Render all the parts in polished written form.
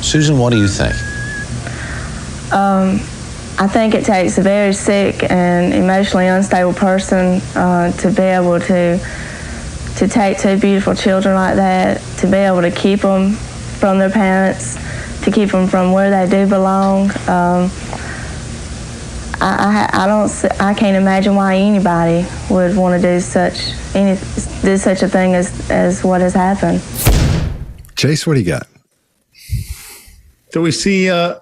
Susan, what do you think? I think it takes a very sick and emotionally unstable person to be able to take two beautiful children like that, to be able to keep them from their parents, to keep them from where they do belong. I can't imagine why anybody would want to do such a thing as what has happened. Chase, what do you got? So we see a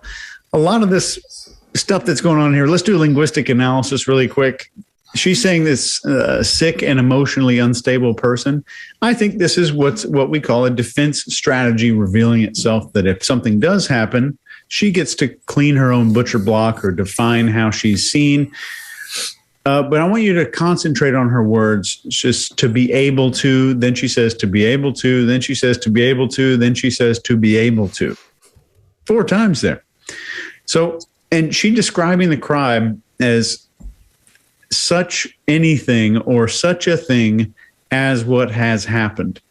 lot of this stuff that's going on here. Let's do linguistic analysis really quick. She's saying this sick and emotionally unstable person. I think this is what we call a defense strategy revealing itself, that if something does happen, she gets to clean her own butcher block or define how she's seen. But I want you to concentrate on her words. Just to be able to, then she says to be able to, then she says to be able to, then she says to be able to. 4 times there. So, and she describing the crime as such anything or such a thing as what has happened.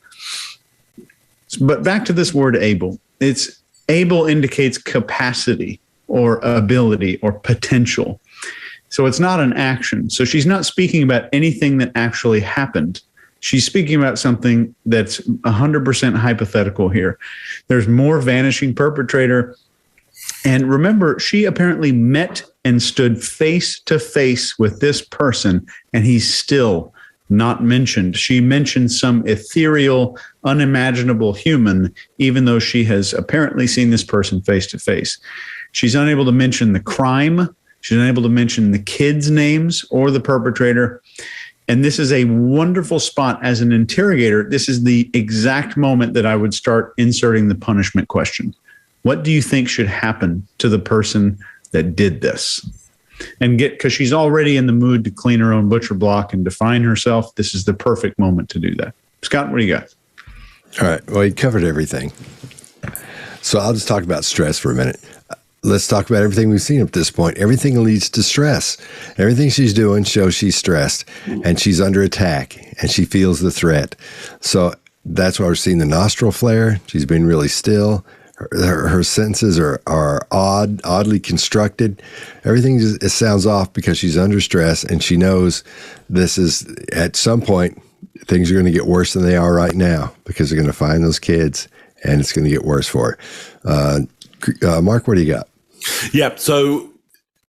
But back to this word able. It's able indicates capacity or ability or potential. So it's not an action. So she's not speaking about anything that actually happened. She's speaking about something that's 100% hypothetical here. There's more vanishing perpetrator. And remember, she apparently met and stood face to face with this person, and he's still not mentioned. She mentioned some ethereal, unimaginable human, even though she has apparently seen this person face to face. She's unable to mention the crime. She's unable to mention the kids' names or the perpetrator. And this is a wonderful spot as an interrogator. This is the exact moment that I would start inserting the punishment question. What do you think should happen to the person that did this? And because she's already in the mood to clean her own butcher block and define herself, this is the perfect moment to do that. Scott, what do you got? All right. Well, you covered everything. So I'll just talk about stress for a minute. Let's talk about everything we've seen up to this point. Everything leads to stress. Everything she's doing shows she's stressed, and she's under attack, and she feels the threat. So that's why we're seeing the nostril flare. She's been really still. Her sentences are oddly constructed. Everything just, it sounds off because she's under stress, and she knows this is, at some point, things are going to get worse than they are right now because they're going to find those kids, and it's going to get worse for her. Mark, what do you got? Yeah, so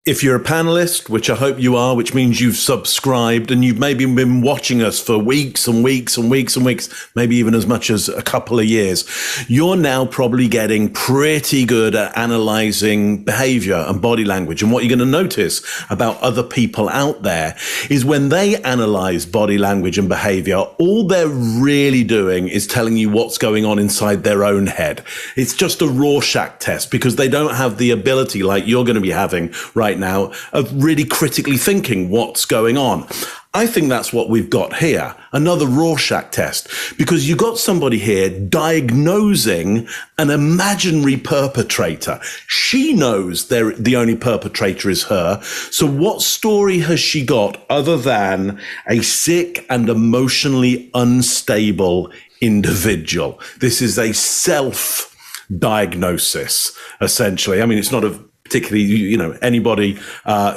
if you're a panelist, which I hope you are, which means you've subscribed and you've maybe been watching us for weeks and weeks and weeks and weeks, maybe even as much as a couple of years, you're now probably getting pretty good at analyzing behavior and body language. And what you're going to notice about other people out there is when they analyze body language and behavior, all they're really doing is telling you what's going on inside their own head. It's just a Rorschach test because they don't have the ability like you're going to be having right now of really critically thinking what's going on. I think that's what we've got here, another Rorschach test, because you got somebody here diagnosing an imaginary perpetrator. She knows the only perpetrator is her. So what story has she got other than a sick and emotionally unstable individual? This is a self-diagnosis, essentially. I mean, it's not a particularly, anybody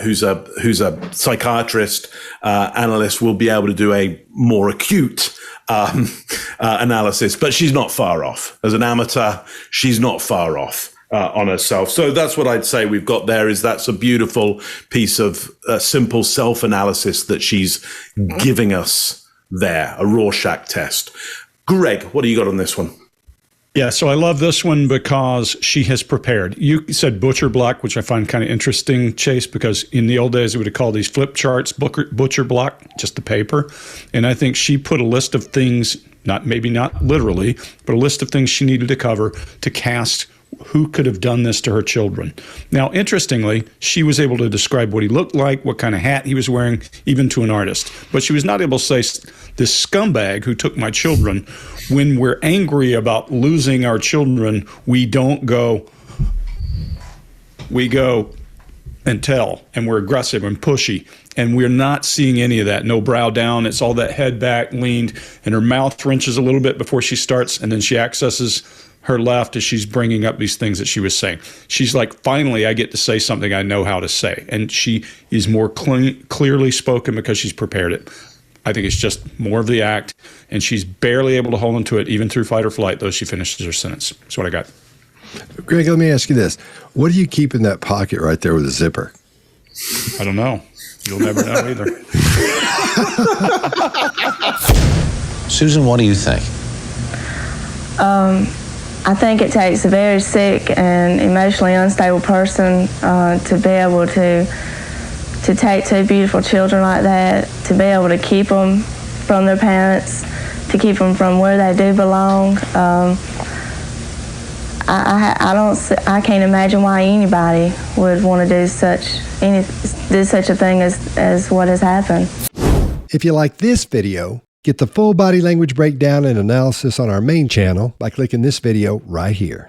who's a psychiatrist, analyst will be able to do a more acute analysis, but she's not far off. As an amateur, she's not far off on herself. So that's what I'd say we've got there. That's a beautiful piece of simple self-analysis that she's giving us there, a Rorschach test. Greg, what do you got on this one? Yeah, so I love this one because she has prepared. You said butcher block, which I find kind of interesting, Chase, because in the old days, we would have called these flip charts butcher block, just the paper. And I think she put a list of things, maybe not literally, but a list of things she needed to cover to cast who could have done this to her children. Now, interestingly, she was able to describe what he looked like, what kind of hat he was wearing, even to an artist. But she was not able to say, this scumbag who took my children. When we're angry about losing our children, we don't go, we go and tell, and we're aggressive and pushy. And we're not seeing any of that. No brow down. It's all that head back, leaned, and her mouth wrenches a little bit before she starts, and then she accesses her left as she's bringing up these things that she was saying. She's like, finally, I get to say something I know how to say. And she is more clearly spoken because she's prepared it. I think it's just more of the act, and she's barely able to hold on to it, even through fight or flight, though she finishes her sentence. That's what I got. Greg, let me ask you this. What do you keep in that pocket right there with a zipper? I don't know. You'll never know either. Susan, what do you think? I think it takes a very sick and emotionally unstable person to be able to take two beautiful children like that, to be able to keep them from their parents, to keep them from where they do belong. I can't imagine why anybody would want to do such a thing as what has happened. If you like this video, get the full body language breakdown and analysis on our main channel by clicking this video right here.